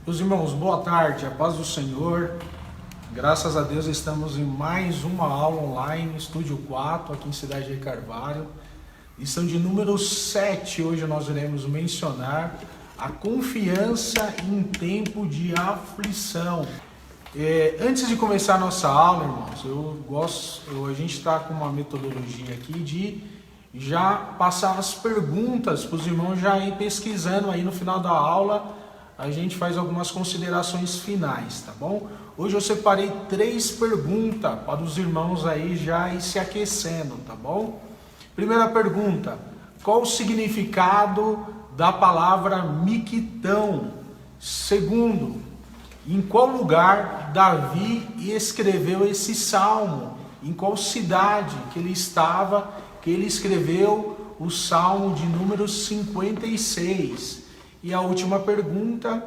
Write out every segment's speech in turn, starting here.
Meus irmãos, boa tarde, a paz do Senhor. Graças a Deus estamos em mais uma aula online, Estúdio 4, aqui em Cidade de Carvalho. Lição de número 7, hoje nós iremos mencionar a confiança em tempo de aflição. Antes de começar a nossa aula, irmãos, a gente está com uma metodologia aqui de já passar as perguntas para os irmãos já ir pesquisando aí no final da aula. A gente faz algumas considerações finais, tá bom? Hoje eu separei 3 perguntas para os irmãos aí já ir se aquecendo, tá bom? Primeira pergunta: qual o significado da palavra miquitão? Segundo, em qual lugar Davi escreveu esse salmo? Em qual cidade que ele estava, que ele escreveu o salmo de número 56? E a última pergunta: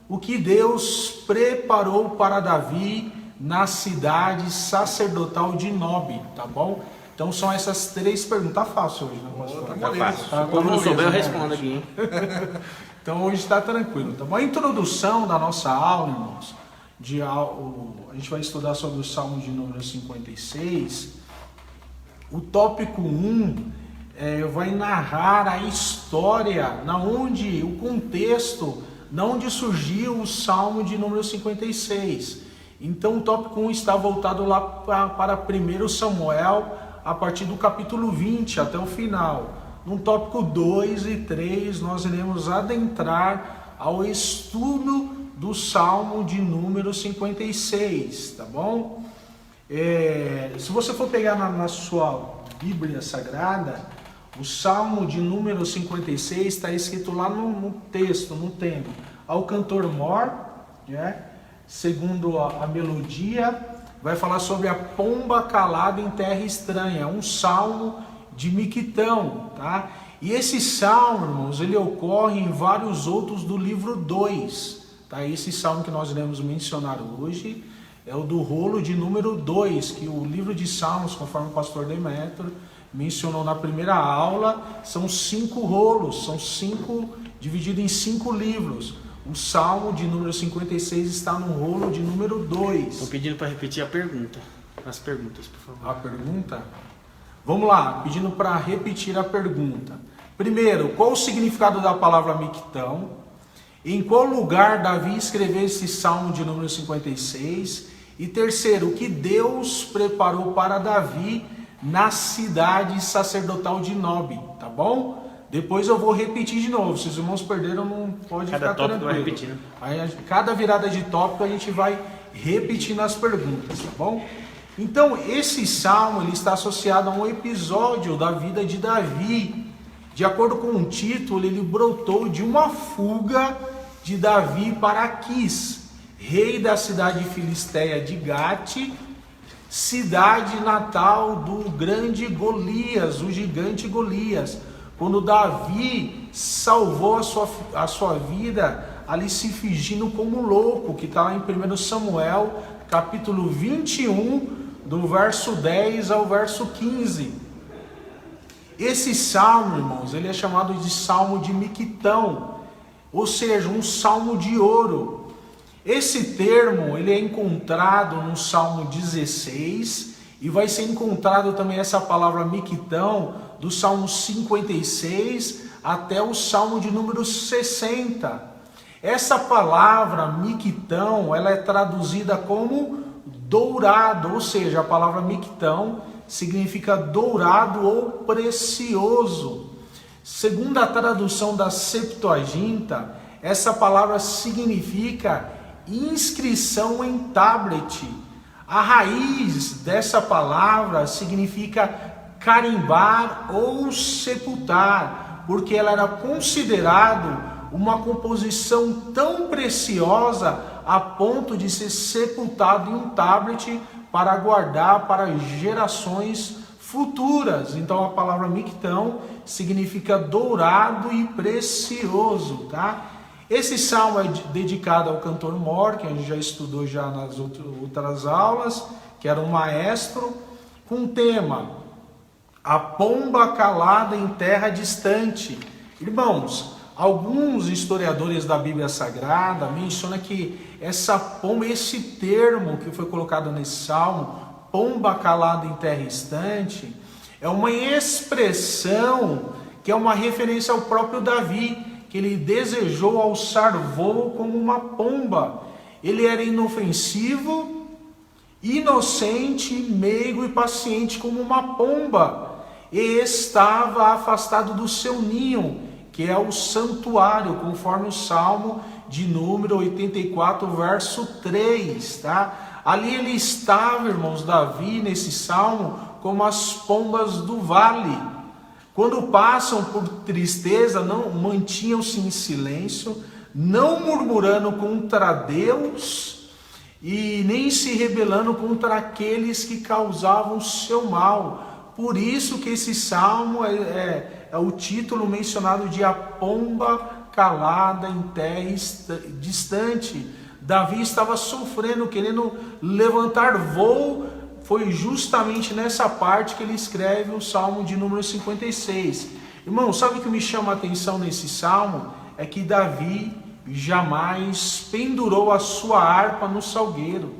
o que Deus preparou para Davi na cidade sacerdotal de Nob, tá bom? Então são essas 3 perguntas. Tá fácil hoje, né? Tá fácil. Quando não souber, eu respondo aqui, hein? Então hoje está tranquilo, tá bom? A introdução da nossa aula, irmãos, a gente vai estudar sobre o Salmo de número 56. O tópico 1 vai narrar a história, o contexto, na onde surgiu o Salmo de número 56. Então o tópico 1 está voltado lá para 1 Samuel, a partir do capítulo 20 até o final. No tópico 2 e 3 nós iremos adentrar ao estudo do Salmo de número 56, tá bom? Se você for pegar na sua Bíblia Sagrada, o Salmo de número 56 está escrito lá no texto, no tema. Ao cantor mor, né? Segundo a melodia, vai falar sobre a pomba calada em terra estranha, um salmo de miquitão, tá? E esse salmo, irmãos, ele ocorre em vários outros do livro 2, tá? Esse salmo que nós iremos mencionar hoje é o do rolo de número 2, que o livro de Salmos, conforme o pastor Demétrio mencionou na primeira aula, são 5 rolos, dividido em 5 livros. O Salmo de número 56 está no rolo de número 2. Estou pedindo para repetir a pergunta. As perguntas, por favor. A pergunta? Vamos lá, pedindo para repetir a pergunta. Primeiro, qual o significado da palavra miquitão? Em qual lugar Davi escreveu esse Salmo de número 56? E terceiro, o que Deus preparou para Davi na cidade sacerdotal de Nob, tá bom? Depois eu vou repetir de novo. Se os irmãos perderam, não pode ficar tranquilo. Vai repetir, né? Aí, cada virada de tópico a gente vai repetindo as perguntas, tá bom? Então, esse salmo ele está associado a um episódio da vida de Davi. De acordo com o título, ele brotou de uma fuga de Davi para Aquis, rei da cidade filisteia de Gate, cidade natal do grande Golias, o gigante Golias. Quando Davi salvou a sua vida ali se fingindo como louco, que está lá em 1 Samuel, capítulo 21, do verso 10 ao verso 15. Esse salmo, irmãos, ele é chamado de Salmo de Miquitão, ou seja, um salmo de ouro. Esse termo ele é encontrado no Salmo 16 e vai ser encontrado também essa palavra miquitão do Salmo 56 até o Salmo de número 60. Essa palavra miquitão ela é traduzida como dourado, ou seja, a palavra miquitão significa dourado ou precioso. Segundo a tradução da Septuaginta, essa palavra significa inscrição em tablet. A raiz dessa palavra significa carimbar ou sepultar, porque ela era considerado uma composição tão preciosa a ponto de ser sepultado em um tablet para guardar para gerações futuras. Então a palavra miquitão significa dourado e precioso, tá? Esse salmo é dedicado ao cantor mor, que a gente já estudou já nas outras aulas, que era um maestro, com o tema a pomba calada em terra distante. Irmãos, Alguns historiadores da Bíblia Sagrada mencionam que essa pomba, esse termo que foi colocado nesse salmo, pomba calada em terra estante, é uma expressão que é uma referência ao próprio Davi, que ele desejou alçar voo como uma pomba. Ele era inofensivo, inocente, meigo e paciente como uma pomba, e estava afastado do seu ninho, que é o santuário, conforme o Salmo de número 84, verso 3, tá? Ali ele estava, irmãos, Davi, nesse salmo, como as pombas do vale. Quando passam por tristeza, não mantinham-se em silêncio, não murmurando contra Deus e nem se rebelando contra aqueles que causavam seu mal. Por isso que esse salmo é o título mencionado de A Pomba Calada em Terra Distante. Davi estava sofrendo, querendo levantar voo. Foi justamente nessa parte que ele escreve o Salmo de número 56. Irmão, sabe o que me chama a atenção nesse salmo? É que Davi jamais pendurou a sua harpa no salgueiro.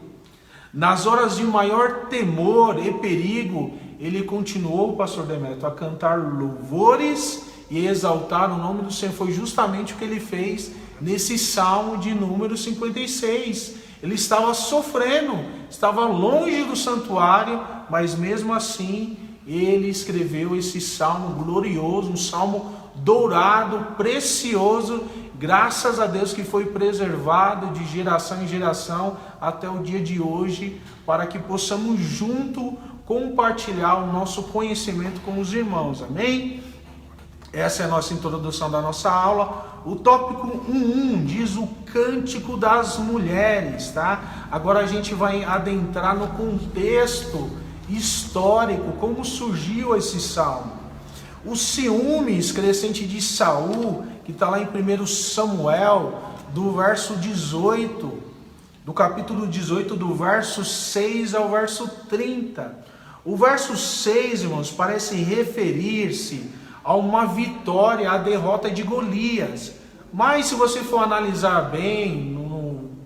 Nas horas de maior temor e perigo, ele continuou, pastor Demetrio, a cantar louvores e exaltar o nome do Senhor. Foi justamente o que ele fez nesse salmo de número 56. Ele estava sofrendo, estava longe do santuário, mas mesmo assim ele escreveu esse salmo glorioso, um salmo dourado, precioso, graças a Deus que foi preservado de geração em geração até o dia de hoje, para que possamos junto compartilhar o nosso conhecimento com os irmãos, amém? Essa é a nossa introdução da nossa aula. O tópico 1.1 diz o Cântico das Mulheres, tá? Agora a gente vai adentrar no contexto histórico, como surgiu esse salmo. Os ciúmes crescente de Saul, que está lá em 1 Samuel, do verso 18, do capítulo 18, do verso 6 ao verso 30. O verso 6, irmãos, parece referir-se a uma vitória, a derrota de Golias. Mas se você for analisar bem,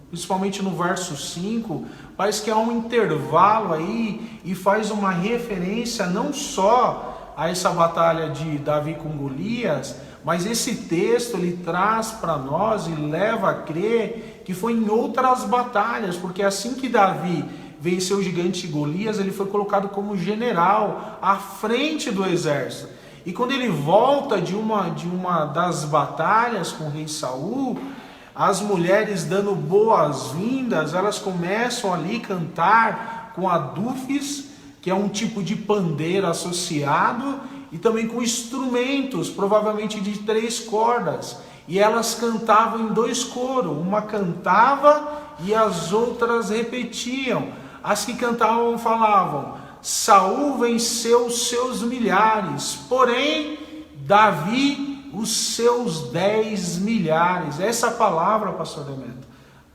principalmente no verso 5, parece que há um intervalo aí e faz uma referência não só a essa batalha de Davi com Golias, mas esse texto ele traz para nós e leva a crer que foi em outras batalhas, porque assim que Davi venceu o gigante Golias, ele foi colocado como general à frente do exército. E quando ele volta de uma das batalhas com o rei Saul, as mulheres dando boas-vindas, elas começam ali a cantar com adufes, que é um tipo de pandeiro associado, e também com instrumentos, provavelmente de 3 cordas. E elas cantavam em 2 coros, uma cantava e as outras repetiam. As que cantavam falavam: Saul venceu os seus milhares, porém Davi os seus 10 milhares. Essa palavra, pastor Demetrio,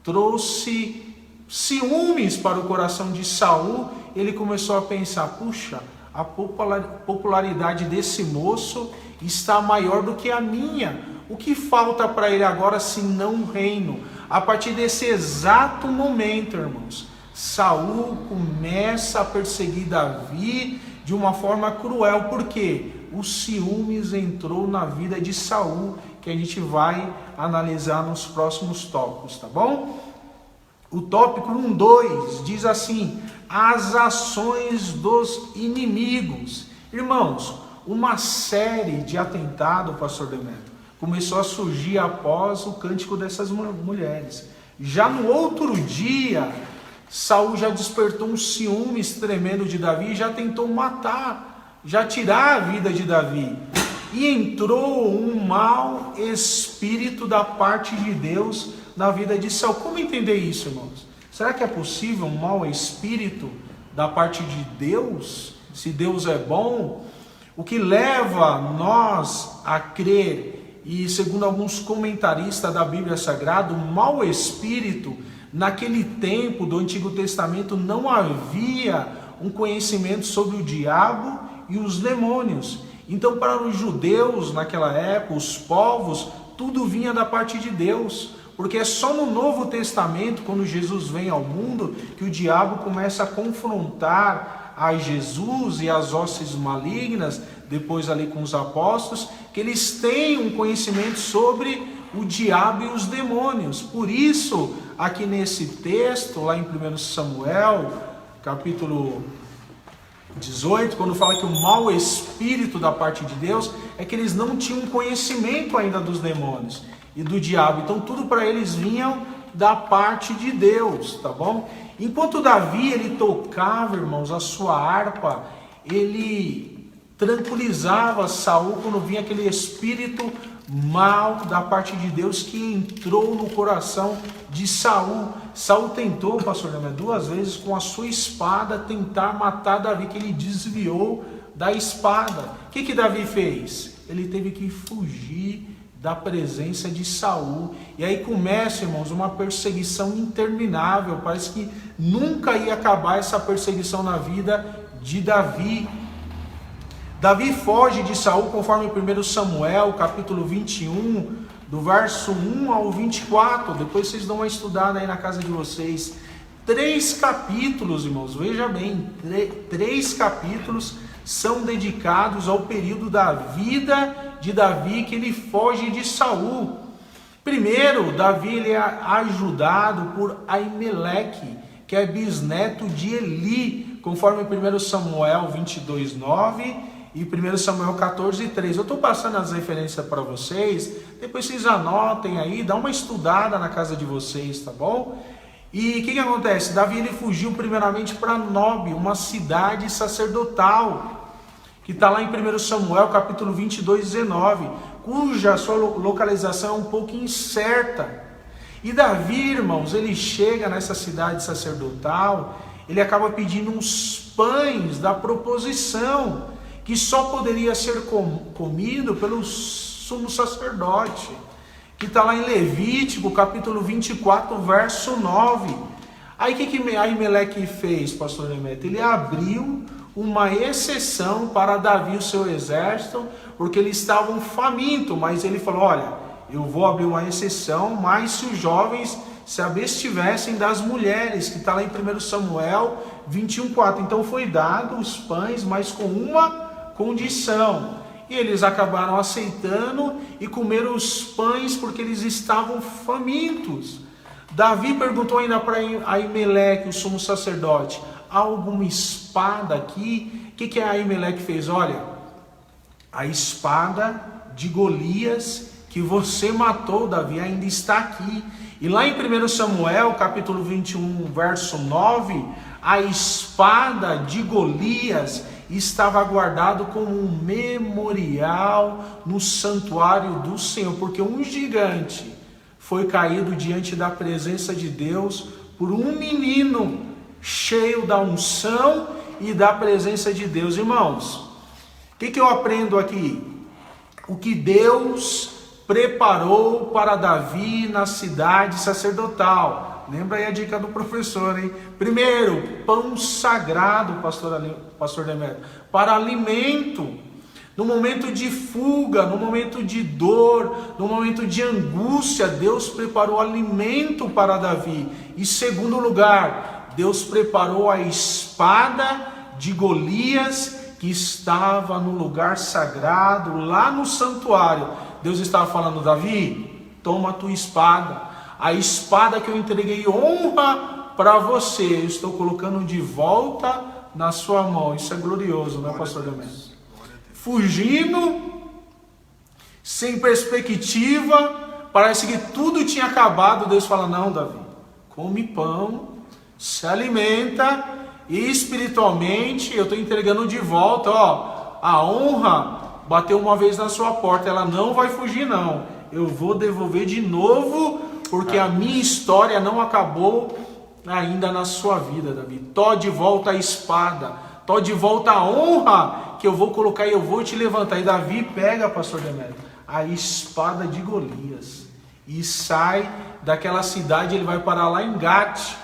trouxe ciúmes para o coração de Saul. Ele começou a pensar: puxa, a popularidade desse moço está maior do que a minha. O que falta para ele agora se não um reino? A partir desse exato momento, irmãos, Saul começa a perseguir Davi de uma forma cruel, porque o ciúmes entrou na vida de Saul, que a gente vai analisar nos próximos tópicos, tá bom? O tópico 1.2 diz assim: as ações dos inimigos. Irmãos, uma série de atentados, pastor Demetrio, começou a surgir após o cântico dessas mulheres. Já no outro dia, Saul já despertou um ciúmes tremendo de Davi e já tentou matar, já tirar a vida de Davi. E entrou um mau espírito da parte de Deus na vida de Saul. Como entender isso, irmãos? Será que é possível um mau espírito da parte de Deus? Se Deus é bom? O que leva nós a crer, e segundo alguns comentaristas da Bíblia Sagrada, o mau espírito, naquele tempo do Antigo Testamento, não havia um conhecimento sobre o diabo e os demônios. Então, para os judeus naquela época, os povos, tudo vinha da parte de Deus. Porque é só no Novo Testamento, quando Jesus vem ao mundo, que o diabo começa a confrontar a Jesus e as hostes malignas, depois ali com os apóstolos, que eles têm um conhecimento sobre o diabo e os demônios. Por isso, aqui nesse texto, lá em 1 Samuel, capítulo 18, quando fala que o mau espírito da parte de Deus, é que eles não tinham conhecimento ainda dos demônios e do diabo. Então tudo para eles vinham da parte de Deus, tá bom? Enquanto Davi, ele tocava, irmãos, a sua harpa, ele tranquilizava Saul quando vinha aquele espírito mal da parte de Deus que entrou no coração de Saul. Saul tentou, pastor Damião, 2 vezes com a sua espada tentar matar Davi, que ele desviou da espada. O que Davi fez? Ele teve que fugir da presença de Saul. E aí começa, irmãos, uma perseguição interminável. Parece que nunca ia acabar essa perseguição na vida de Davi. Davi foge de Saul conforme 1 Samuel, capítulo 21, do verso 1 ao 24. Depois vocês dão uma estudada aí na casa de vocês. 3 capítulos, irmãos, veja bem, 3 capítulos são dedicados ao período da vida de Davi, que ele foge de Saul. Primeiro, Davi ele é ajudado por Aimeleque, que é bisneto de Eli, conforme 1 Samuel 22, 9 e 1 Samuel 14, 3. Eu estou passando as referências para vocês, depois vocês anotem aí, dá uma estudada na casa de vocês, tá bom? E o que acontece? Davi ele fugiu primeiramente para Nob, uma cidade sacerdotal, que está lá em 1 Samuel capítulo 22, 19, cuja sua localização é um pouco incerta. E Davi, irmãos, ele chega nessa cidade sacerdotal, ele acaba pedindo uns pães da proposição, que só poderia ser comido pelo sumo sacerdote, que está lá em Levítico, capítulo 24, verso 9. Aí o que Aimeleque fez, pastor Nemeto? Ele abriu uma exceção para Davi e o seu exército, porque eles estavam famintos, mas ele falou, olha, eu vou abrir uma exceção, mas se os jovens se abstivessem das mulheres, que está lá em 1 Samuel 21, 4. Então foi dado os pães, mas com uma condição. E eles acabaram aceitando e comeram os pães porque eles estavam famintos. Davi perguntou ainda para Aimeleque, o sumo sacerdote, há alguma espada aqui? O que Aimeleque fez? Olha, a espada de Golias que você matou, Davi, ainda está aqui. E lá em 1 Samuel, capítulo 21, verso 9, a espada de Golias estava guardado como um memorial no santuário do Senhor, porque um gigante foi caído diante da presença de Deus por um menino cheio da unção e da presença de Deus. Irmãos, o que eu aprendo aqui? O que Deus preparou para Davi na cidade sacerdotal. Lembra aí a dica do professor, hein? Primeiro, pão sagrado, pastor Demetrio, para alimento. No momento de fuga, no momento de dor, no momento de angústia, Deus preparou alimento para Davi. E segundo lugar, Deus preparou a espada de Golias, que estava no lugar sagrado, lá no santuário. Deus estava falando, Davi, toma a tua espada. A espada que eu entreguei honra para você, eu estou colocando de volta na sua mão. Isso é glorioso, não é, pastor Demetrio? Fugindo, sem perspectiva, parece que tudo tinha acabado. Deus fala, não, Davi, come pão, se alimenta, e espiritualmente eu estou entregando de volta, ó, a honra bateu uma vez na sua porta, ela não vai fugir não, eu vou devolver de novo, porque a minha história não acabou ainda na sua vida, Davi. Tó de volta a espada, tó de volta a honra que eu vou colocar e eu vou te levantar. E Davi pega, pastor Demetrio, a espada de Golias e sai daquela cidade, ele vai parar lá em Gate.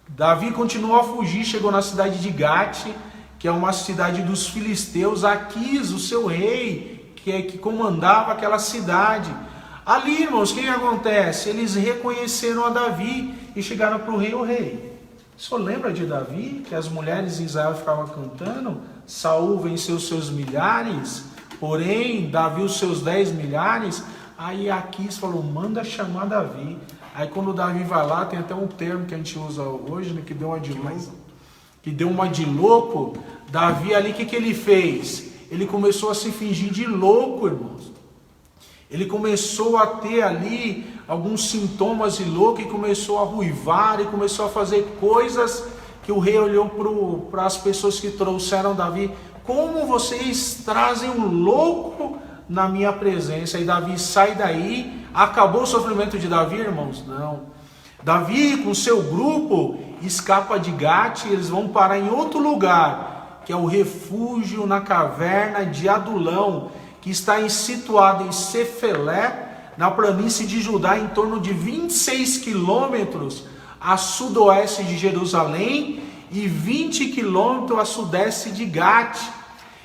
Davi continuou a fugir, chegou na cidade de Gate, que é uma cidade dos filisteus. Aquis, o seu rei, que comandava aquela cidade. Ali, irmãos, o que acontece? Eles reconheceram a Davi e chegaram para o rei, o rei. O senhor lembra de Davi? Que as mulheres de Israel ficavam cantando? Saul venceu seus milhares, porém Davi os seus 10 milhares. Aí Aquis falou, manda chamar Davi. Aí quando Davi vai lá, tem até um termo que a gente usa hoje, né, que deu uma de louco. Davi ali, o que ele fez? Ele começou a se fingir de louco, irmãos. Ele começou a ter ali alguns sintomas de louco e começou a ruivar e começou a fazer coisas que o rei olhou para as pessoas que trouxeram Davi. Como vocês trazem um louco na minha presença? E Davi sai daí. Acabou o sofrimento de Davi, irmãos? Não. Davi com seu grupo escapa de Gate e eles vão parar em outro lugar, que é o refúgio na caverna de Adulão, que está situado em Cefelé, na planície de Judá, em torno de 26 quilômetros a sudoeste de Jerusalém e 20 quilômetros a sudeste de Gate.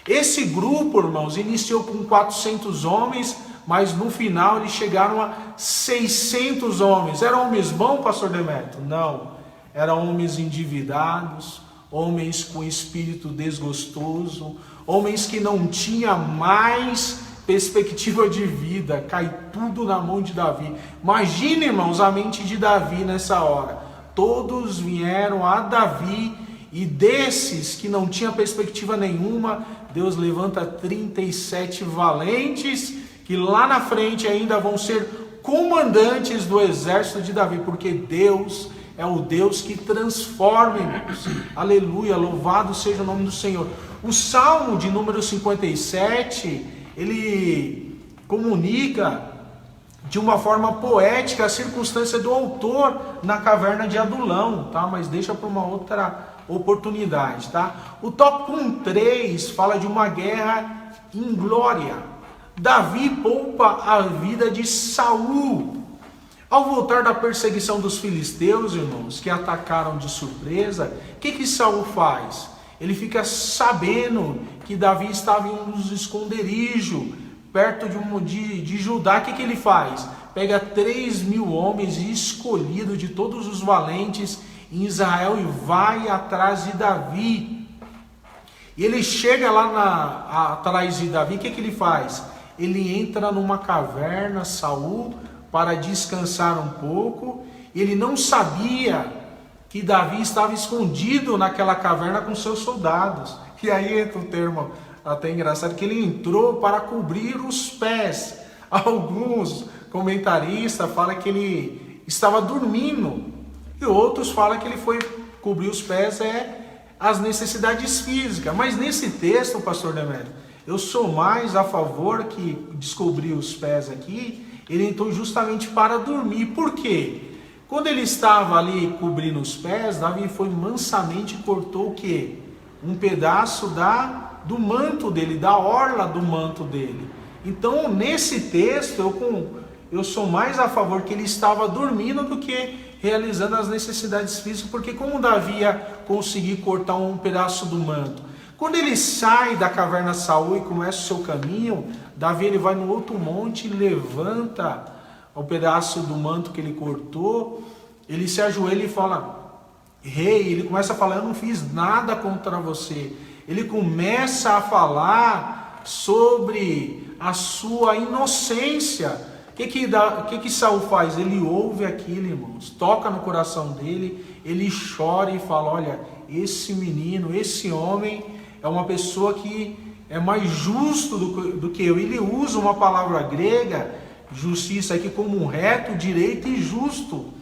Esse grupo, irmãos, iniciou com 400 homens, mas no final eles chegaram a 600 homens. Eram homens bons, pastor Demetrio? Não. Eram homens endividados, homens com espírito desgostoso, homens que não tinham mais perspectiva de vida. Cai tudo na mão de Davi. Imagine, irmãos, a mente de Davi nessa hora. Todos vieram a Davi e desses que não tinham perspectiva nenhuma, Deus levanta 37 valentes que lá na frente ainda vão ser comandantes do exército de Davi, porque Deus é o Deus que transforma, irmãos. Aleluia, louvado seja o nome do Senhor. O Salmo de número 57, ele comunica de uma forma poética a circunstância do autor na caverna de Adulão, tá? Mas deixa para uma outra oportunidade, tá? O tópico 3 fala de uma guerra inglória. Davi poupa a vida de Saul. Ao voltar da perseguição dos filisteus, irmãos, que atacaram de surpresa, o que Saul faz? Ele fica sabendo que Davi estava em um dos esconderijos, perto de Judá. O que ele faz? Pega 3.000 homens escolhidos de todos os valentes em Israel e vai atrás de Davi. E ele chega lá atrás de Davi, o que ele faz? Ele entra numa caverna, Saul, para descansar um pouco. Ele não sabia que Davi estava escondido naquela caverna com seus soldados. E aí entra o termo até engraçado, que ele entrou para cobrir os pés. Alguns comentaristas falam que ele estava dormindo, e outros falam que ele foi cobrir os pés as necessidades físicas. Mas nesse texto, pastor Demetrio, eu sou mais a favor que descobrir os pés aqui, ele entrou justamente para dormir. Por quê? Quando ele estava ali cobrindo os pés, Davi foi mansamente e cortou o quê? Um pedaço do manto dele, da orla do manto dele. Então, nesse texto, eu sou mais a favor que ele estava dormindo do que realizando as necessidades físicas, porque como Davi ia conseguir cortar um pedaço do manto? Quando ele sai da caverna Saul e começa o seu caminho, Davi ele vai no outro monte e levanta o pedaço do manto que ele cortou, ele se ajoelha e fala, rei, ele começa a falar, eu não fiz nada contra você. Ele começa a falar sobre a sua inocência. O que Saul faz? Ele ouve aquilo, irmãos, toca no coração dele, ele chora e fala, olha, esse menino, esse homem é uma pessoa que é mais justo do que eu. Ele usa uma palavra grega, justiça, aqui como um reto, direito e justo.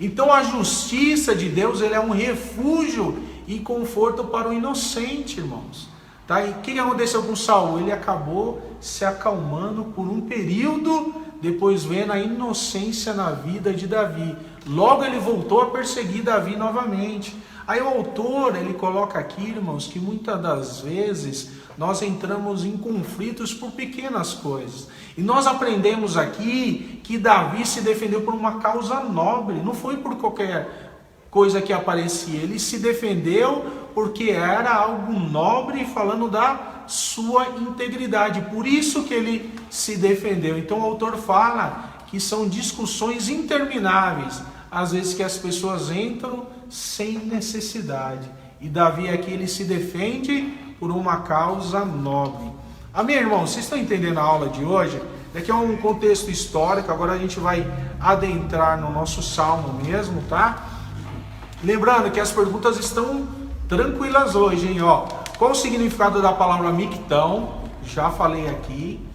Então a justiça de Deus ele é um refúgio e conforto para o inocente, irmãos. Tá? E o que aconteceu com Saul? Ele acabou se acalmando por um período, depois vendo a inocência na vida de Davi. Logo ele voltou a perseguir Davi novamente. Aí o autor, ele coloca aqui, irmãos, que muitas das vezes nós entramos em conflitos por pequenas coisas. E nós aprendemos aqui que Davi se defendeu por uma causa nobre, não foi por qualquer coisa que aparecia. Ele se defendeu porque era algo nobre, falando da sua integridade. Por isso que ele se defendeu. Então o autor fala que são discussões intermináveis, às vezes que as pessoas entram sem necessidade. E Davi aqui ele se defende por uma causa nobre. Amém, irmãos? Vocês estão entendendo a aula de hoje? Daqui é um contexto histórico, agora a gente vai adentrar no nosso salmo mesmo, tá? Lembrando que as perguntas estão tranquilas hoje, hein? Ó, qual o significado da palavra mictão? Já falei aqui.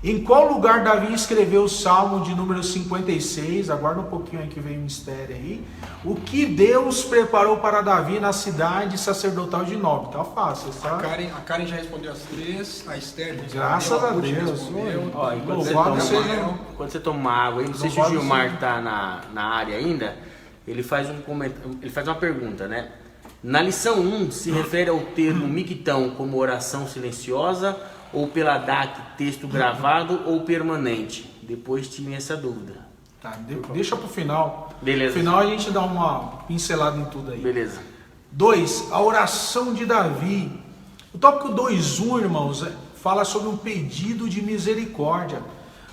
Em qual lugar Davi escreveu o salmo de número 56? Aguarda um pouquinho aí que vem o mistério aí. O que Deus preparou para Davi na cidade sacerdotal de Nob? Tá fácil, tá? A Karen já respondeu as 3, a Esther já respondeu, Graças a Deus. Ó, quando você toma água, não sei se o Gilmar está na área ainda, ele faz uma pergunta, né? Na lição 1, se refere ao termo mictão como oração silenciosa, ou pela DAC, texto gravado ou permanente? Depois tinha essa dúvida. Tá, deixa pro final. Beleza. No final a gente dá uma pincelada em tudo aí. Beleza. 2. A oração de Davi. O tópico 2.1, irmãos, fala sobre um pedido de misericórdia.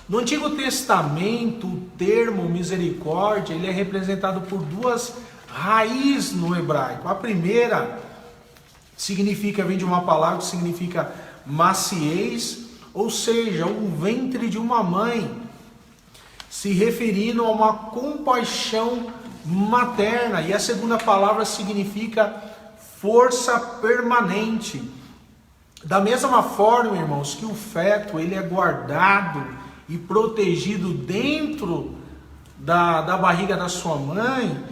No Antigo Testamento, o termo misericórdia ele é representado por duas raízes no hebraico. A primeira vem de uma palavra que significa maciez, ou seja, o ventre de uma mãe, se referindo a uma compaixão materna. E a segunda palavra significa força permanente. Da mesma forma, irmãos, que o feto ele é guardado e protegido dentro da barriga da sua mãe,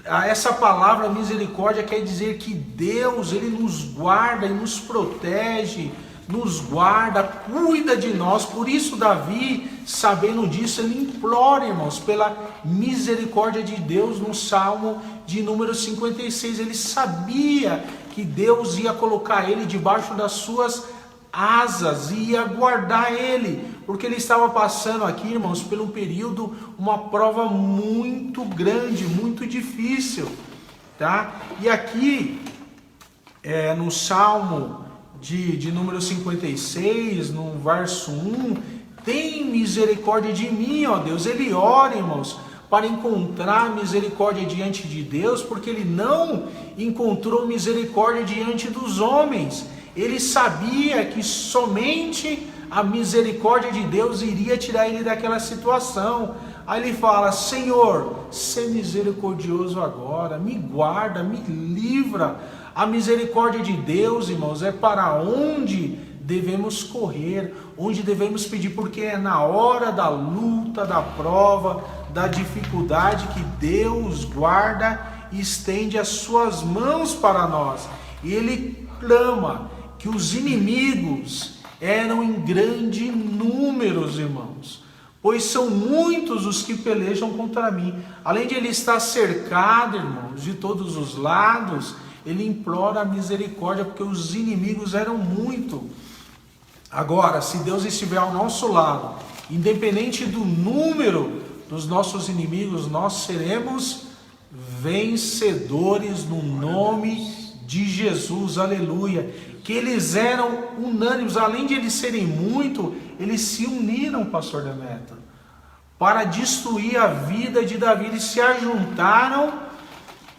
essa palavra misericórdia quer dizer que Deus ele nos guarda e nos protege, nos guarda, cuida de nós. Por isso Davi, sabendo disso, ele implora, irmãos, pela misericórdia de Deus no Salmo de número 56. Ele sabia que Deus ia colocar ele debaixo das suas asas e ia guardar ele, porque ele estava passando aqui, irmãos, por um período, uma prova muito grande, muito difícil, tá? E aqui, no Salmo de número 56, no verso 1, tem misericórdia de mim, ó Deus. Ele ora, irmãos, para encontrar misericórdia diante de Deus, porque ele não encontrou misericórdia diante dos homens. Ele sabia que somente a misericórdia de Deus iria tirar ele daquela situação. Aí ele fala: Senhor, sê misericordioso agora, me guarda, me livra. A misericórdia de Deus, irmãos, é para onde devemos correr, onde devemos pedir, porque é na hora da luta, da prova, da dificuldade que Deus guarda e estende as suas mãos para nós. E ele clama que os inimigos eram em grande números, irmãos, pois são muitos os que pelejam contra mim. Além de ele estar cercado, irmãos, de todos os lados, ele implora a misericórdia, porque os inimigos eram muitos. Agora, se Deus estiver ao nosso lado, independente do número dos nossos inimigos, nós seremos vencedores no nome de Jesus, aleluia. Que eles eram unânimes, além de eles serem muito, eles se uniram, pastor Demeto, para destruir a vida de Davi. Eles se ajuntaram,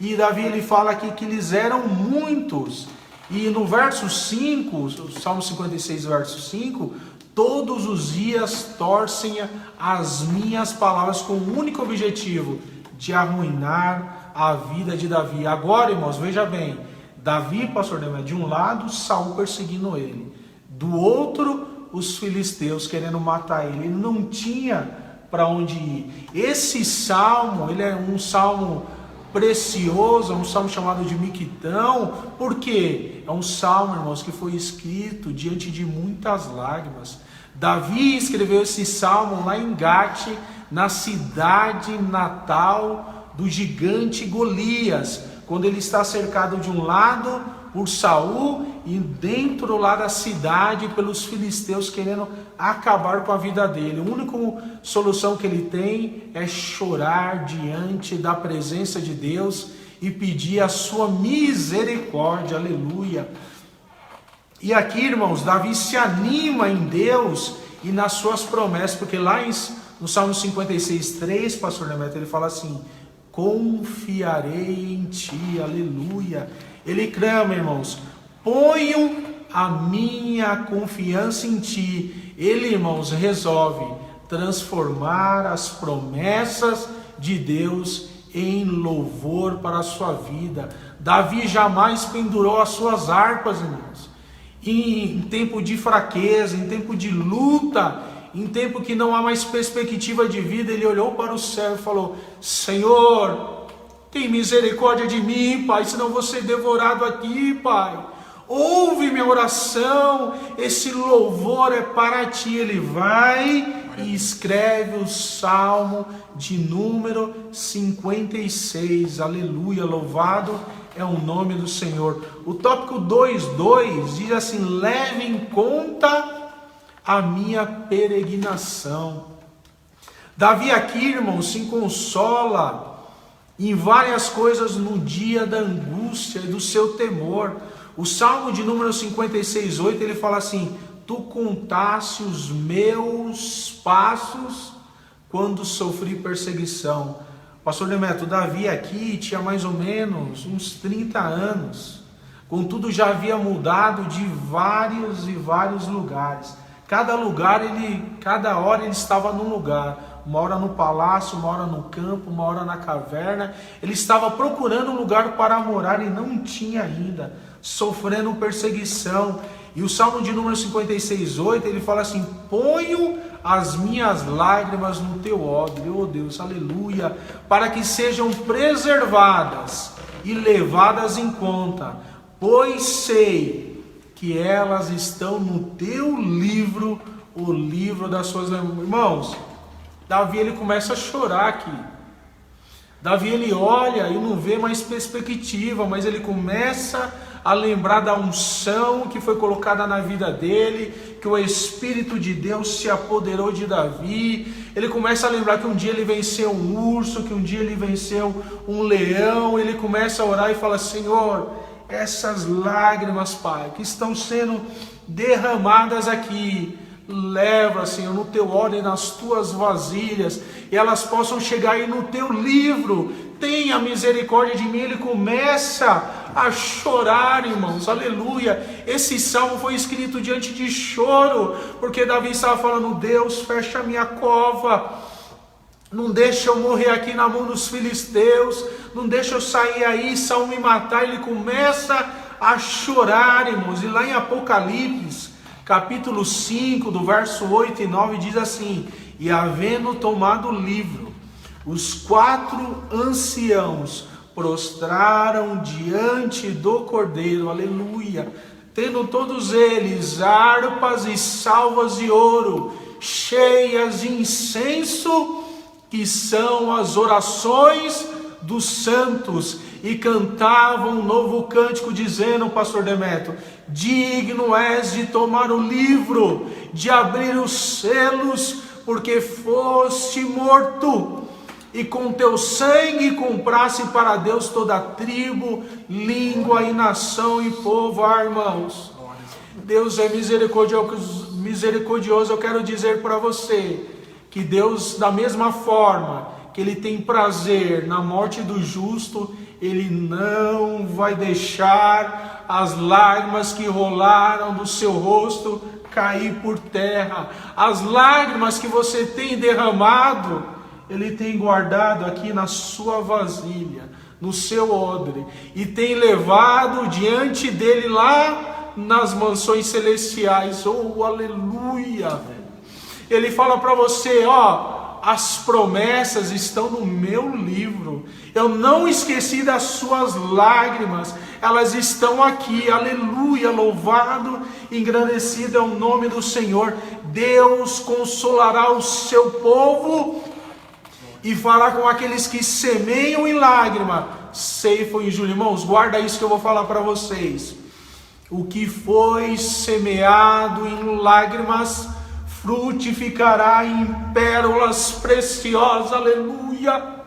e Davi ele fala aqui que eles eram muitos. E no verso 5, Salmo 56, verso 5, todos os dias torcem as minhas palavras com o único objetivo de arruinar a vida de Davi. Agora, irmãos, veja bem, Davi, pastor Demeto, de um lado, Saul perseguindo ele, do outro, os filisteus querendo matar ele. Ele não tinha para onde ir. Esse salmo, ele é um salmo precioso, é um salmo chamado de Miquitão, porque é um salmo, irmãos, que foi escrito diante de muitas lágrimas. Davi escreveu esse salmo lá em Gate, na cidade natal do gigante Golias, quando ele está cercado de um lado por Saul e dentro lá da cidade pelos filisteus querendo acabar com a vida dele. A única solução que ele tem é chorar diante da presença de Deus e pedir a sua misericórdia, aleluia. E aqui, irmãos, Davi se anima em Deus e nas suas promessas, porque lá no Salmo 56:3, pastor Nemeto, ele fala assim: confiarei em ti, aleluia. Ele clama, irmãos, ponho a minha confiança em ti. Ele, irmãos, resolve transformar as promessas de Deus em louvor para a sua vida. Davi jamais pendurou as suas harpas, irmãos. Em tempo de fraqueza, em tempo de luta, em tempo que não há mais perspectiva de vida, ele olhou para o céu e falou: Senhor, tem misericórdia de mim, Pai, senão vou ser devorado aqui, Pai. Ouve minha oração, esse louvor é para ti. Ele vai e escreve o Salmo de número 56, aleluia, louvado é o nome do Senhor. O tópico 2:2 diz assim: leve em conta a minha peregrinação. Davi aqui, irmão, se consola em várias coisas no dia da angústia e do seu temor. O Salmo de número 56:8, ele fala assim: tu contaste os meus passos quando sofri perseguição. Pastor Nemeto, Davi aqui tinha mais ou menos uns 30 anos. Contudo, já havia mudado de vários e vários lugares. Cada hora ele estava num lugar. Uma hora no palácio, uma hora no campo, uma hora na caverna. Ele estava procurando um lugar para morar e não tinha ainda, sofrendo perseguição. E o Salmo de número 56:8, ele fala assim: ponho as minhas lágrimas no teu odre, oh Deus, aleluia, para que sejam preservadas e levadas em conta, pois sei que elas estão no teu livro, o livro das suas lembranças. Irmãos, Davi, ele começa a chorar aqui. Davi, ele olha e não vê mais perspectiva, mas ele começa a lembrar da unção que foi colocada na vida dele, que o Espírito de Deus se apoderou de Davi. Ele começa a lembrar que um dia ele venceu um urso, que um dia ele venceu um leão. Ele começa a orar e fala: Senhor, essas lágrimas, Pai, que estão sendo derramadas aqui, leva, Senhor, no teu odre, nas tuas vasilhas, e elas possam chegar aí no teu livro. Tenha misericórdia de mim. Ele começa a chorar, irmãos, aleluia. Esse salmo foi escrito diante de choro, porque Davi estava falando: Deus, fecha a minha cova, não deixa eu morrer aqui na mão dos filisteus, não deixa eu sair aí, Saul me matar. Ele começa a chorar, irmãos. E lá em Apocalipse, capítulo 5, do verso 8 e 9, diz assim: e havendo tomado o livro, os 4 anciãos prostraram diante do Cordeiro, aleluia, tendo todos eles harpas e salvas de ouro, cheias de incenso, que são as orações dos santos, e cantavam um novo cântico, dizendo, pastor Demetrio: digno és de tomar o livro, de abrir os selos, porque foste morto, e com teu sangue comprasse para Deus toda a tribo, língua e nação e povo. Ah, irmãos, Deus é misericordioso. Eu quero dizer para você que Deus, da mesma forma que Ele tem prazer na morte do justo, Ele não vai deixar as lágrimas que rolaram do seu rosto cair por terra. As lágrimas que você tem derramado, Ele tem guardado aqui na sua vasilha, no seu odre, e tem levado diante dele lá nas mansões celestiais. Oh, aleluia! Ele fala para você: ó, as promessas estão no meu livro. Eu não esqueci das suas lágrimas, elas estão aqui. Aleluia, louvado e engrandecido é o nome do Senhor. Deus consolará o seu povo e fará com aqueles que semeiam em lágrima, ceifam em júbilo. Irmãos, guarda isso que eu vou falar para vocês. O que foi semeado em lágrimas frutificará em pérolas preciosas. Aleluia!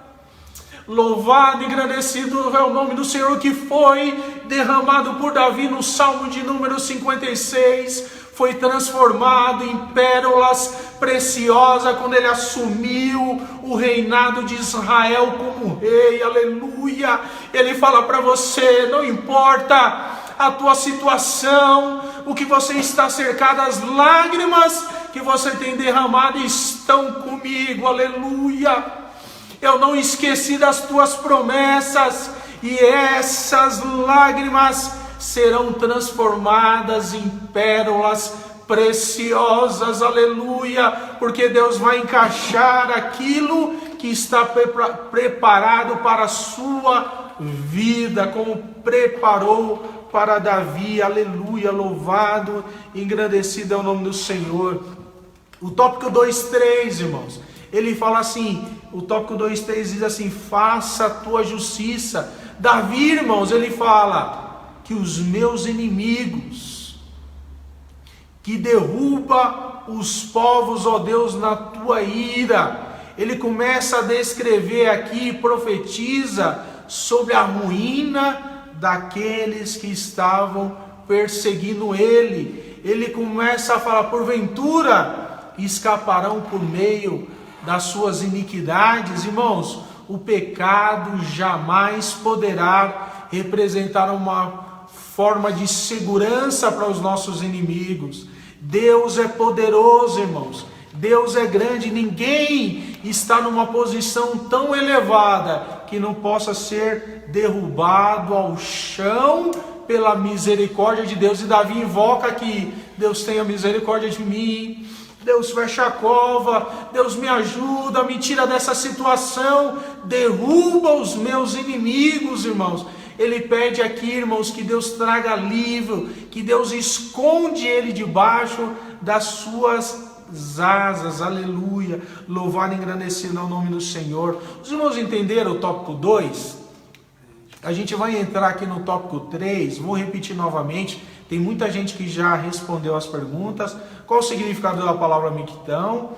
Louvado e engrandecido é o nome do Senhor, que foi derramado por Davi no Salmo de número 56, foi transformado em pérolas preciosas quando ele assumiu o reinado de Israel como rei, aleluia. Ele fala para você, não importa a tua situação, o que você está cercado, as lágrimas que você tem derramado estão comigo, aleluia. Eu não esqueci das tuas promessas, e essas lágrimas serão transformadas em pérolas preciosas, aleluia, porque Deus vai encaixar aquilo que está preparado para a sua vida, como preparou para Davi, aleluia, louvado, engrandecido é o nome do Senhor. O tópico 2:3, irmãos, ele fala assim, o tópico 2:3 diz assim, faça a tua justiça. Davi, irmãos, ele fala que os meus inimigos, que derruba os povos, ó Deus, na tua ira. Ele começa a descrever aqui, profetiza sobre a ruína daqueles que estavam perseguindo ele. Ele começa a falar, porventura escaparão por meio das suas iniquidades. Irmãos, o pecado jamais poderá representar uma forma de segurança para os nossos inimigos. Deus é poderoso, irmãos. Deus é grande. Ninguém está numa posição tão elevada que não possa ser derrubado ao chão pela misericórdia de Deus. E Davi invoca aqui, Deus tenha misericórdia de mim, Deus fecha a cova, Deus me ajuda, me tira dessa situação, derruba os meus inimigos, irmãos. Ele pede aqui, irmãos, que Deus traga alívio, que Deus esconde ele debaixo das suas asas, aleluia. Louvado e engrandecido é o nome do Senhor. Os irmãos entenderam o tópico 2? A gente vai entrar aqui no tópico 3, vou repetir novamente. Tem muita gente que já respondeu as perguntas. Qual o significado da palavra miquitão?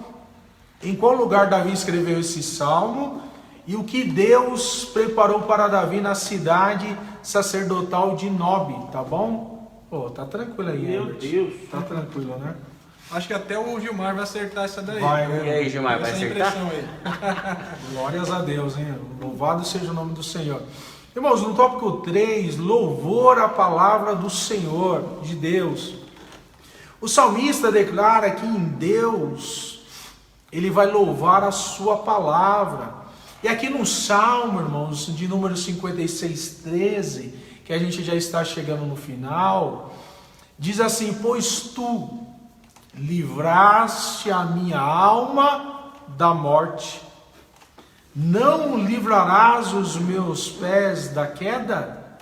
Em qual lugar Davi escreveu esse salmo? E o que Deus preparou para Davi na cidade sacerdotal de Nob, tá bom? Pô, tá tranquilo aí, meu Herbert. Deus. Tá tranquilo, né? Acho que até o Gilmar vai acertar essa daí. Vai, E aí, Gilmar, vai essa acertar? impressão aí. Glórias a Deus, hein? Louvado seja o nome do Senhor. Irmãos, no tópico 3, louvor à palavra do Senhor, de Deus. O salmista declara que em Deus ele vai louvar a sua palavra. E aqui no Salmo, irmãos, de número 56:13, que a gente já está chegando no final, diz assim, pois tu livraste a minha alma da morte, não livrarás os meus pés da queda,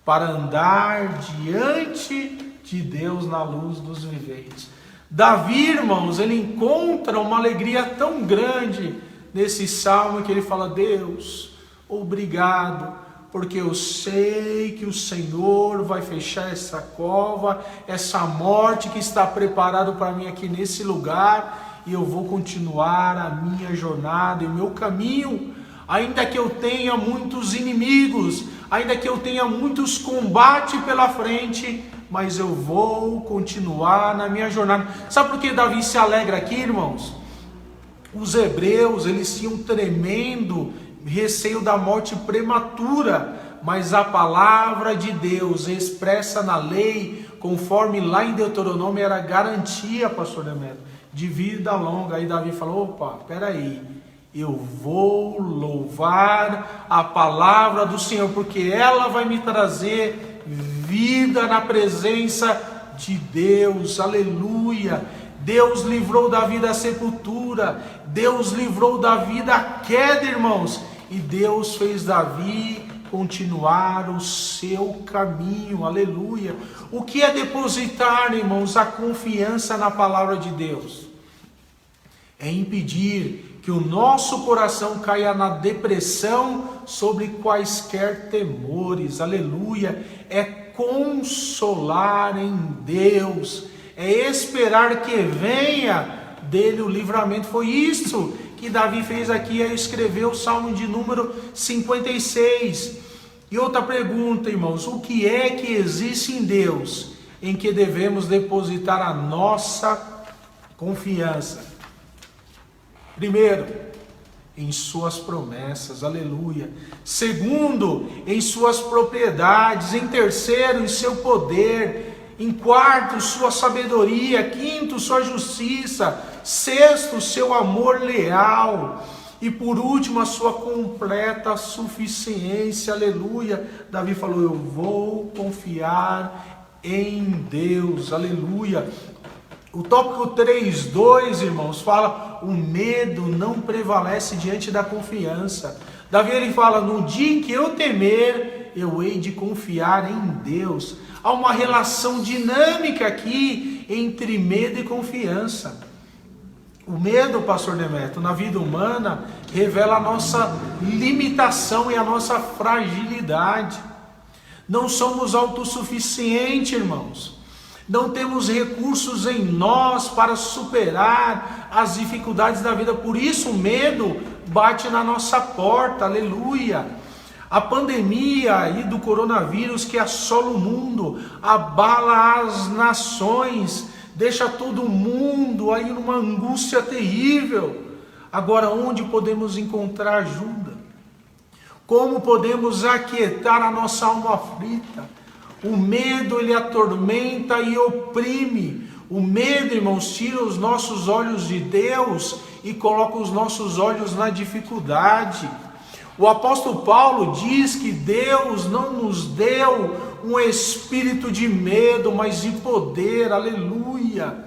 para andar diante de Deus na luz dos viventes. Davi, irmãos, ele encontra uma alegria tão grande nesse salmo que ele fala, Deus, obrigado, porque eu sei que o Senhor vai fechar essa cova, essa morte que está preparado para mim aqui nesse lugar, e eu vou continuar a minha jornada e o meu caminho, ainda que eu tenha muitos inimigos, ainda que eu tenha muitos combates pela frente, mas eu vou continuar na minha jornada. Sabe por que Davi se alegra aqui, irmãos? Os hebreus, eles tinham um tremendo receio da morte prematura, mas a palavra de Deus expressa na lei, conforme lá em Deuteronômio, era garantia, pastor Demetrio, de vida longa. Aí Davi falou, opa, peraí, eu vou louvar a palavra do Senhor, porque ela vai me trazer vida na presença de Deus, aleluia. Deus livrou Davi da sepultura, Deus livrou Davi da queda, irmãos, e Deus fez Davi continuar o seu caminho, aleluia. O que é depositar, irmãos, a confiança na palavra de Deus? É impedir que o nosso coração caia na depressão sobre quaisquer temores, aleluia. É consolar em Deus, é esperar que venha dele o livramento. Foi isso que Davi fez aqui é escrever o Salmo de número 56. E outra pergunta, irmãos, o que é que existe em Deus em que devemos depositar a nossa confiança? Primeiro, em suas promessas, aleluia. Segundo, em suas propriedades. Em terceiro, em seu poder. Em quarto, sua sabedoria. Quinto, sua justiça. Sexto, seu amor leal. E por último, a sua completa suficiência, aleluia. Davi falou, eu vou confiar em Deus, aleluia. O tópico 3:2, irmãos, fala, o medo não prevalece diante da confiança. Davi, ele fala, no dia em que eu temer, eu hei de confiar em Deus. Há uma relação dinâmica aqui entre medo e confiança. O medo, pastor Demetrio, na vida humana, revela a nossa limitação e a nossa fragilidade. Não somos autossuficientes, irmãos. Não temos recursos em nós para superar as dificuldades da vida. Por isso o medo bate na nossa porta, aleluia. A pandemia aí do coronavírus que assola o mundo, abala as nações, deixa todo mundo aí numa angústia terrível. Agora, onde podemos encontrar ajuda? Como podemos aquietar a nossa alma aflita? O medo, ele atormenta e oprime. O medo, irmãos, tira os nossos olhos de Deus e coloca os nossos olhos na dificuldade. O apóstolo Paulo diz que Deus não nos deu um espírito de medo, mas de poder, aleluia.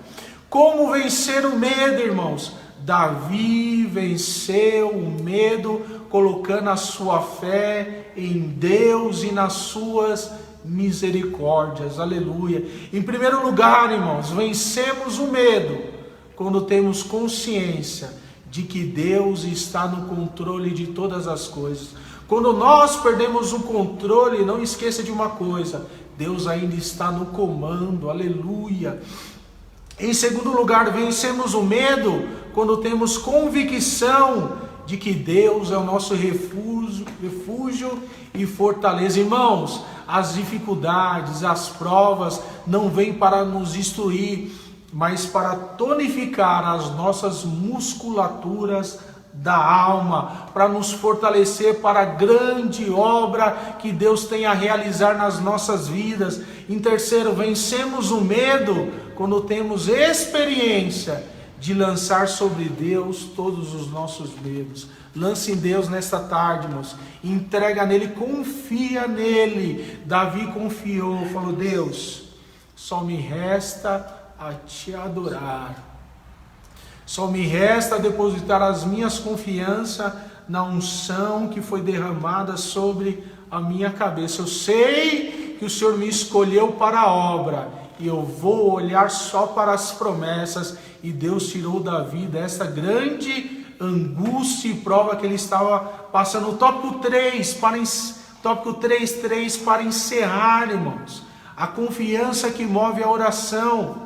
Como vencer o medo, irmãos? Davi venceu o medo colocando a sua fé em Deus e nas suas misericórdias, aleluia. Em primeiro lugar, irmãos, vencemos o medo quando temos consciência de que Deus está no controle de todas as coisas. Quando nós perdemos o controle, não esqueça de uma coisa, Deus ainda está no comando, aleluia. Em segundo lugar, vencemos o medo quando temos convicção de que Deus é o nosso refúgio e fortaleza. Irmãos, as dificuldades, as provas não vêm para nos destruir, mas para tonificar as nossas musculaturas da alma, para nos fortalecer para a grande obra que Deus tem a realizar nas nossas vidas. Em terceiro, vencemos o medo quando temos experiência de lançar sobre Deus todos os nossos medos. Lance em Deus nesta tarde, irmãos. Entrega nele, confia nele. Davi confiou, falou, Deus, só me resta a te adorar. Só me resta depositar as minhas confianças na unção que foi derramada sobre a minha cabeça. Eu sei que o Senhor me escolheu para a obra e eu vou olhar só para as promessas. E Deus tirou Davi dessa grande angústia e prova que ele estava passando. O tópico 3, tópico 3 para encerrar, irmãos. A confiança que move a oração.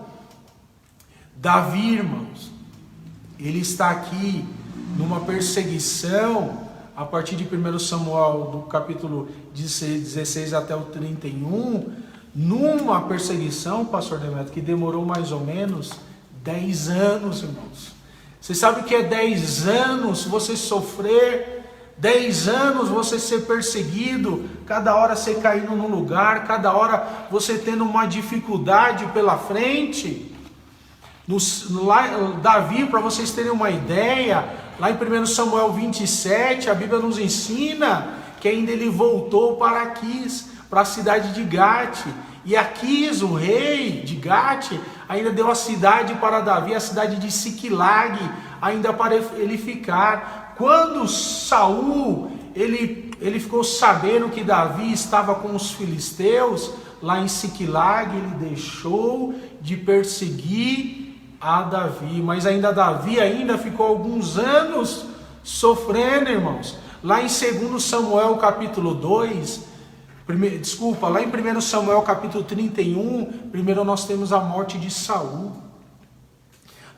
Davi, irmãos, ele está aqui numa perseguição, a partir de 1 Samuel, do capítulo 16 até o 31, numa perseguição, pastor Demetrio, que demorou mais ou menos 10 anos, irmãos. Você sabe o que é 10 anos você sofrer, 10 anos você ser perseguido, cada hora você caindo num lugar, cada hora você tendo uma dificuldade pela frente? Davi, para vocês terem uma ideia, lá em 1 Samuel 27, a Bíblia nos ensina que ainda ele voltou para Aquis, para a cidade de Gate. E Aquis, o rei de Gate, ainda deu a cidade para Davi, a cidade de Siquilag, ainda para ele ficar. Quando Saul, ele ficou sabendo que Davi estava com os filisteus, lá em Siquilag, ele deixou de perseguir a Davi, mas Davi ficou alguns anos sofrendo, irmãos. Lá em 2 Samuel capítulo 2, lá em 1 Samuel capítulo 31, primeiro nós temos a morte de Saul.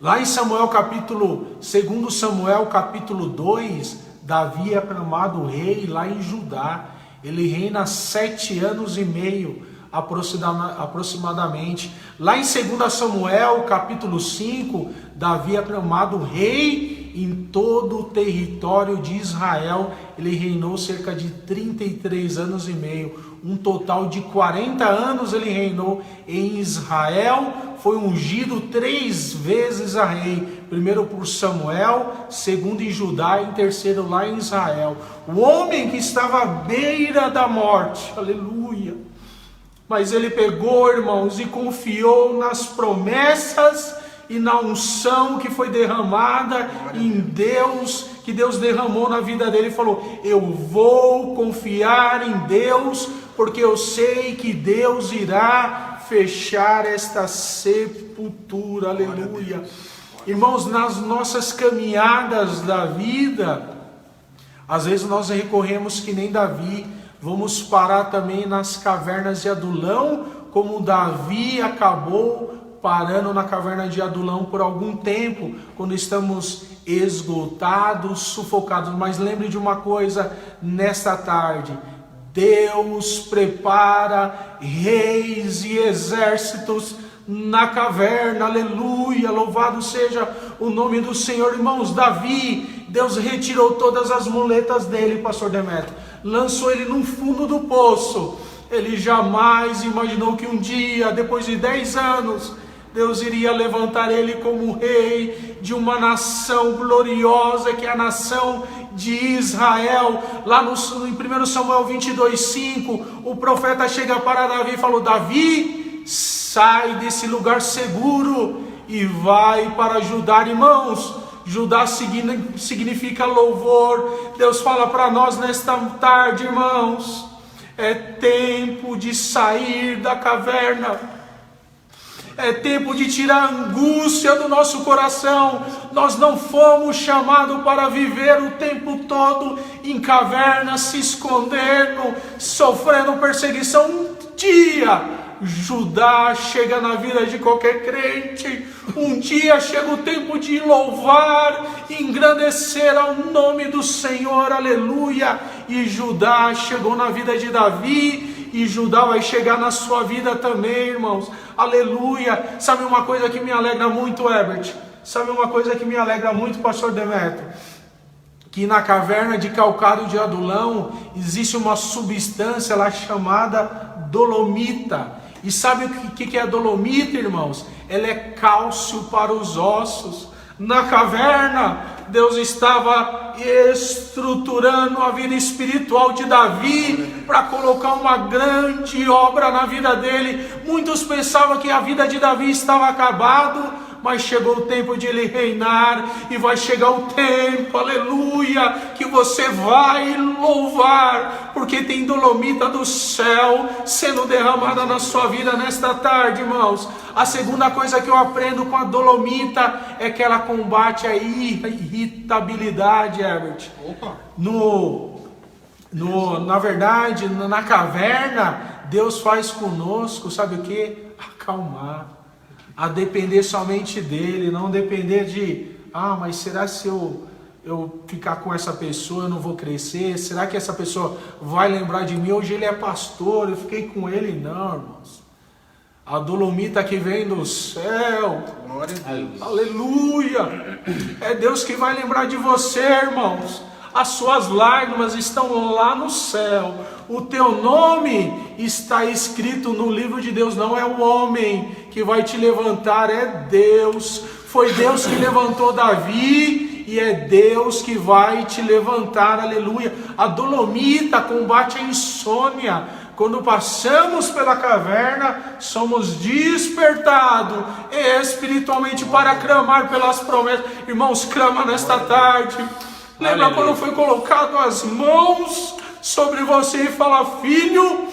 Lá em Samuel capítulo, 2 Samuel capítulo 2, Davi é aclamado rei lá em Judá. Ele reina 7 anos e meio aproximadamente. Lá em 2 Samuel capítulo 5, Davi é aclamado rei em todo o território de Israel. Ele reinou cerca de 33 anos e meio. Um total de 40 anos ele reinou em Israel. Foi ungido 3 vezes a rei. Primeiro por Samuel, segundo em Judá e terceiro lá em Israel. O homem que estava à beira da morte. Aleluia. Mas ele pegou, irmãos, e confiou nas promessas e na unção que foi derramada em Deus, que Deus derramou na vida dele. Ele falou: eu vou confiar em Deus, porque eu sei que Deus irá fechar esta sepultura. Aleluia. Irmãos, nas nossas caminhadas da vida, às vezes nós recorremos que nem Davi. Vamos parar também nas cavernas de Adulão, como Davi acabou parando na caverna de Adulão por algum tempo, quando estamos esgotados, sufocados. Mas lembre de uma coisa nesta tarde: Deus prepara reis e exércitos na caverna. Aleluia, louvado seja o nome do Senhor. Irmãos, Davi, Deus retirou todas as muletas dele, pastor Demetrio, lançou ele no fundo do poço. Ele jamais imaginou que um dia, depois de 10 anos, Deus iria levantar ele como rei de uma nação gloriosa, que é a nação de Israel. Lá em 1 Samuel 22:5, o profeta chega para Davi e falou: Davi, sai desse lugar seguro e vai para Judá. Irmãos, Judá significa louvor. Deus fala para nós nesta tarde, irmãos, é tempo de sair da caverna. É tempo de tirar a angústia do nosso coração. Nós não fomos chamados para viver o tempo todo em cavernas, se escondendo, sofrendo perseguição. Um dia Judá chega na vida de qualquer crente. Um dia chega o tempo de louvar, engrandecer ao nome do Senhor. Aleluia. E Judá chegou na vida de Davi, e Judá vai chegar na sua vida também, irmãos. Aleluia. Sabe uma coisa que me alegra muito, Herbert? Sabe uma coisa que me alegra muito, pastor Demetrio? Que na caverna de calcário de Adulão existe uma substância lá chamada dolomita. E sabe o que é dolomita, irmãos? Ela é cálcio para os ossos. Na caverna, Deus estava estruturando a vida espiritual de Davi para colocar uma grande obra na vida dele. Muitos pensavam que a vida de Davi estava acabada, mas chegou o tempo de ele reinar, e vai chegar o tempo, aleluia, que você vai louvar, porque tem dolomita do céu sendo derramada na sua vida nesta tarde, irmãos. A segunda coisa que eu aprendo com a dolomita é que ela combate a irritabilidade, Herbert. Na verdade, na caverna, Deus faz conosco, sabe o que? Acalmar. A depender somente dele, não depender de, mas será se eu ficar com essa pessoa eu não vou crescer? Será que essa pessoa vai lembrar de mim? Hoje ele é pastor, eu fiquei com ele. Não, irmãos. A dolomita que vem do céu, glória a Deus. Aleluia, é Deus que vai lembrar de você, irmãos. As suas lágrimas estão lá no céu. O teu nome está escrito no livro de Deus. Não é o homem que vai te levantar, é Deus. Foi Deus que levantou Davi e é Deus que vai te levantar. Aleluia. A dolomita combate a insônia. Quando passamos pela caverna, somos despertados espiritualmente para clamar pelas promessas. Irmãos, clama nesta tarde. Lembra quando foi colocado as mãos sobre você e fala: filho,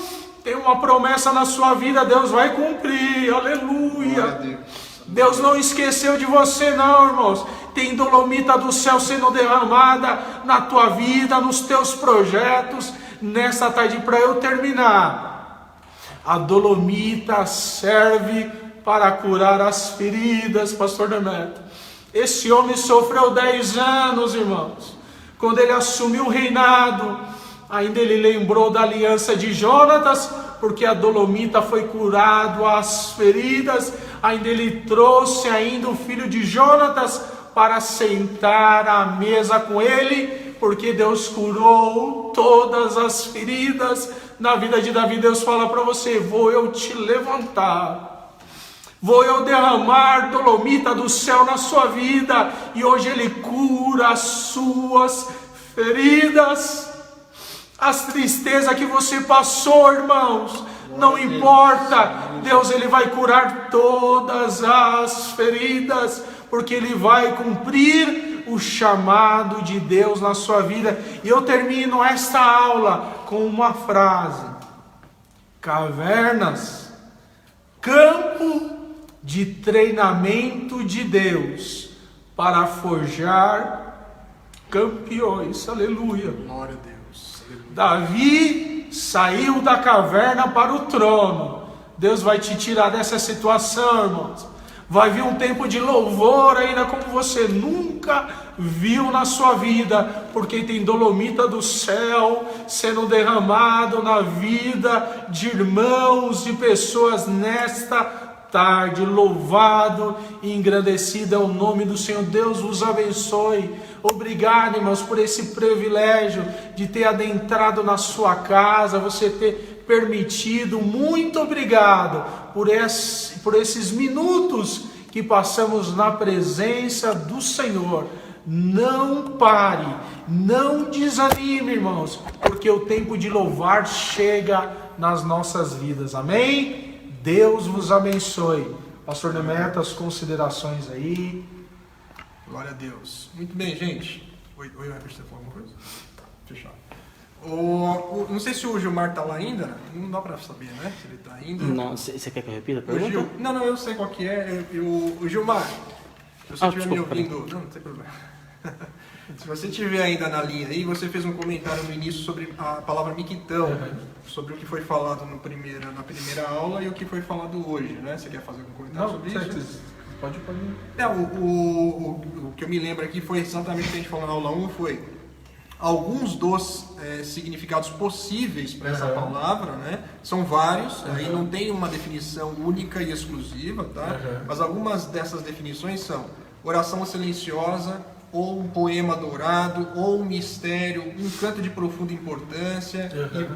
tem uma promessa na sua vida, Deus vai cumprir. Aleluia. Deus não esqueceu de você não, irmãos. Tem dolomita do céu sendo derramada na tua vida, nos teus projetos. Nessa tarde, para eu terminar, a dolomita serve para curar as feridas, pastor Demetrio. Esse homem sofreu 10 anos, irmãos. Quando ele assumiu o reinado, ainda ele lembrou da aliança de Jonatas, porque a dolomita foi curado as feridas. Ainda ele trouxe ainda o filho de Jonatas para sentar à mesa com ele, porque Deus curou todas as feridas. Na vida de Davi, Deus fala para você: vou eu te levantar, vou eu derramar dolomita do céu na sua vida. E hoje ele cura as suas feridas. As tristezas que você passou, irmãos, não importa. Deus, ele vai curar todas as feridas, porque ele vai cumprir o chamado de Deus na sua vida. E eu termino esta aula com uma frase: cavernas, campo de treinamento de Deus para forjar campeões. Aleluia. Glória a Deus. Aleluia. Davi saiu da caverna para o trono. Deus vai te tirar dessa situação, irmãos. Vai vir um tempo de louvor ainda como você nunca viu na sua vida, porque tem dolomita do céu sendo derramado na vida de irmãos, de pessoas nesta tarde. Louvado e engrandecido é o nome do Senhor. Deus vos abençoe. Obrigado, irmãos, por esse privilégio de ter adentrado na sua casa, você ter permitido. Muito obrigado por esses minutos que passamos na presença do Senhor. Não pare, não desanime, irmãos, porque o tempo de louvar chega nas nossas vidas. Amém? Deus vos abençoe. Pastor Nemeto, as considerações aí. Glória a Deus. Muito bem, gente. Oi, vai precisar falar alguma coisa? Tá, fechado. Não sei se o Gilmar tá lá ainda. Não dá pra saber, né? Se ele tá ainda. Não, você quer que eu repita a pergunta? Não, eu sei qual que é. O Gilmar, se você estiver me ouvindo... Não tem problema. Se você estiver ainda na linha aí, você fez um comentário no início sobre a palavra miquitão, sobre o que foi falado na primeira aula e o que foi falado hoje, né? Você quer fazer algum comentário sobre isso? Pode. O que eu me lembro aqui foi exatamente o que a gente falou na aula 1, foi alguns dos significados possíveis para essa palavra, né? São vários, aí não tem uma definição única e exclusiva, tá? Mas algumas dessas definições são oração silenciosa, ou um poema dourado, ou um mistério, um canto de profunda importância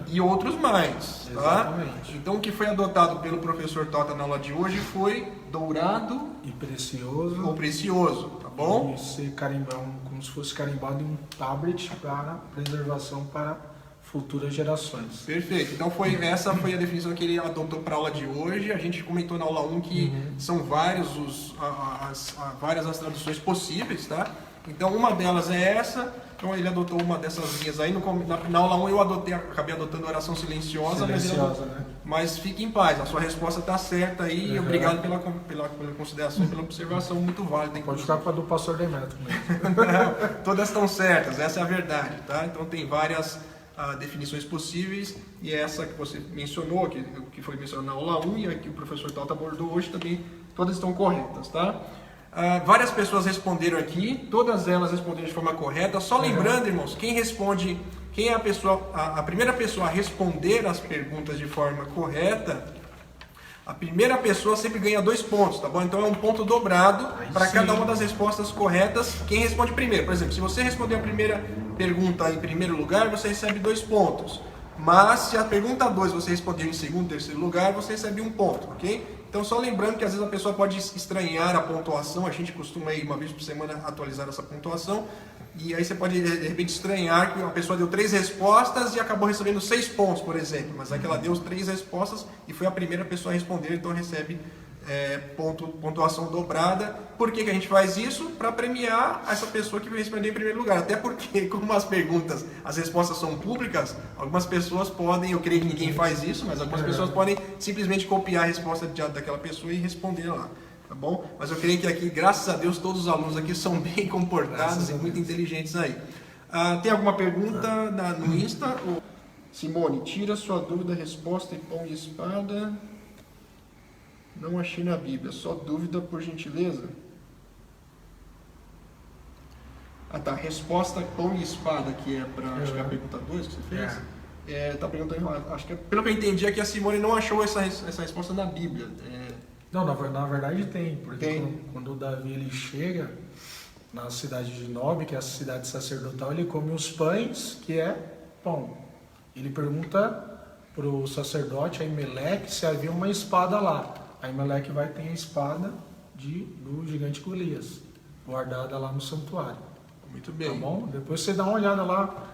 e outros mais, tá? Exatamente. Então o que foi adotado pelo professor Tota na aula de hoje foi dourado E precioso. ou precioso, tá bom? E ser carimbado, como se fosse carimbado em um tablet para preservação para futuras gerações. Perfeito. Então essa foi a definição que ele adotou para a aula de hoje. A gente comentou na aula 1 que são várias as traduções possíveis, tá? Então uma delas é essa. Então ele adotou uma dessas linhas aí. Na aula 1 eu acabei adotando a oração silenciosa, mas fique em paz, a sua resposta está certa aí. Obrigado pela consideração e pela observação muito válida. Pode ficar com a do pastor Demetrio mesmo. Todas estão certas, essa é a verdade, tá? Então tem várias definições possíveis, e essa que você mencionou, que foi mencionada na aula 1 e a que o professor Tota abordou hoje também, todas estão corretas, tá? Várias pessoas responderam aqui, todas elas responderam de forma correta. Só lembrando, irmãos, quem é a primeira pessoa a responder as perguntas de forma correta, a primeira pessoa sempre ganha 2 pontos, tá bom? Então é um ponto dobrado para cada uma das respostas corretas. Quem responde primeiro, por exemplo, se você responder a primeira pergunta em primeiro lugar, você recebe 2 pontos. Mas se a pergunta 2 você responder em segundo, terceiro lugar, você recebe 1 ponto, ok? Então só lembrando que às vezes a pessoa pode estranhar a pontuação, a gente costuma aí uma vez por semana atualizar essa pontuação, e aí você pode de repente estranhar que a pessoa deu 3 respostas e acabou recebendo 6 pontos, por exemplo, mas é que ela deu 3 respostas e foi a primeira pessoa a responder, então recebe pontuação dobrada. Por que a gente faz isso? Para premiar essa pessoa que vai responder em primeiro lugar. Até porque, como as respostas são públicas, algumas pessoas podem, eu creio que ninguém faz isso, mas algumas pessoas podem simplesmente copiar a resposta daquela pessoa e responder lá, tá bom? Mas eu creio que aqui, graças a Deus, todos os alunos aqui são bem comportados e muito inteligentes aí. Tem alguma pergunta no Insta? Simone, tira sua dúvida, resposta e pão e espada. Não achei na Bíblia, só dúvida, por gentileza. Ah tá, resposta pão e espada, que é para acho que é a pergunta 2 que você fez. Tá perguntando, acho que pelo que eu entendi é que a Simone não achou essa resposta na Bíblia. Não, na verdade tem, porque quando o Davi ele chega na cidade de Nob, que é a cidade sacerdotal, ele come os pães, que é pão. Ele pergunta para o sacerdote Aimeleque se havia uma espada lá. Aimeleque vai ter a espada do gigante Golias, guardada lá no santuário. Muito bem. Tá bom? Depois você dá uma olhada lá,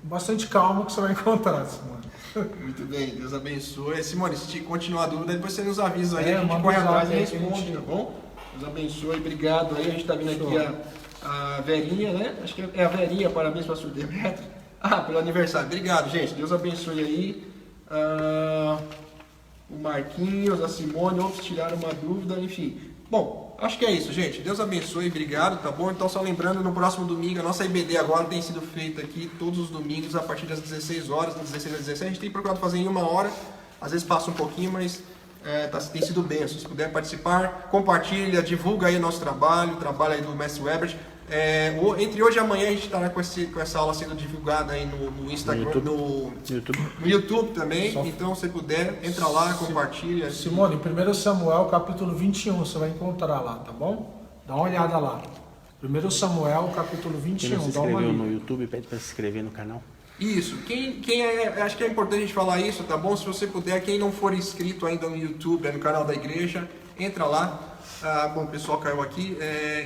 bastante calma que você vai encontrar, Simone. Muito bem, Deus abençoe. Simone, se continuar a dúvida, depois você nos avisa aí, a gente manda corre um zap atrás e aí, responde, tá bom? Deus abençoe, obrigado aí. A gente está vendo aqui a Verinha, né? Acho que é a Verinha, parabéns para a Pastor Demetrio. Pelo aniversário. Obrigado, gente. Deus abençoe aí. O Marquinhos, a Simone, outros tiraram uma dúvida, enfim. Bom, acho que é isso, gente. Deus abençoe, obrigado, tá bom? Então, só lembrando, no próximo domingo, a nossa IBD agora tem sido feita aqui todos os domingos, a partir das 16 horas, das 16 às 17. A gente tem procurado fazer em 1 hora, às vezes passa um pouquinho, mas tem sido bênção. Se puder participar, compartilha, divulga aí o nosso trabalho, o trabalho aí do Mestre Webert. Entre hoje e amanhã a gente estará com essa aula sendo divulgada aí no Instagram, no YouTube também. Então, se puder, entra lá, compartilha. Simone, 1 Samuel capítulo 21, você vai encontrar lá, tá bom? Dá uma olhada lá. 1 Samuel capítulo 21. Quem não se inscreveu no YouTube, pede para se inscrever no canal. Isso, acho que é importante a gente falar isso, tá bom? Se você puder, quem não for inscrito ainda no YouTube, no canal da igreja, entra lá. Bom, o pessoal caiu aqui.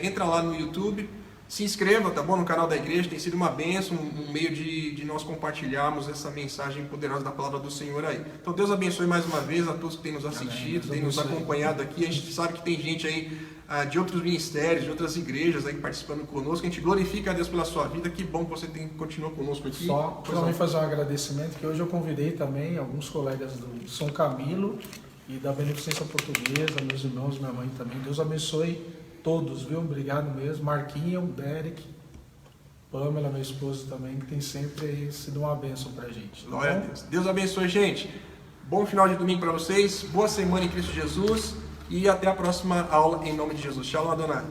Entra lá no YouTube. Se inscreva, tá bom? No canal da igreja, tem sido uma bênção, um meio de nós compartilharmos essa mensagem poderosa da palavra do Senhor aí. Então Deus abençoe mais uma vez a todos que têm nos assistido, têm nos acompanhado aqui. A gente sabe que tem gente aí de outros ministérios, de outras igrejas aí participando conosco. A gente glorifica a Deus pela sua vida. Que bom que você continua conosco aqui. Só também fazer um agradecimento, que hoje eu convidei também alguns colegas do São Camilo e da Beneficência Portuguesa, meus irmãos, minha mãe também. Deus abençoe todos, viu? Obrigado mesmo. Marquinhos, Derek, Pamela, minha esposa também, que tem sempre sido uma bênção pra gente. Tá Glória a Deus. Deus abençoe, gente. Bom final de domingo para vocês. Boa semana em Cristo Jesus. E até a próxima aula em nome de Jesus. Shalom Adonai.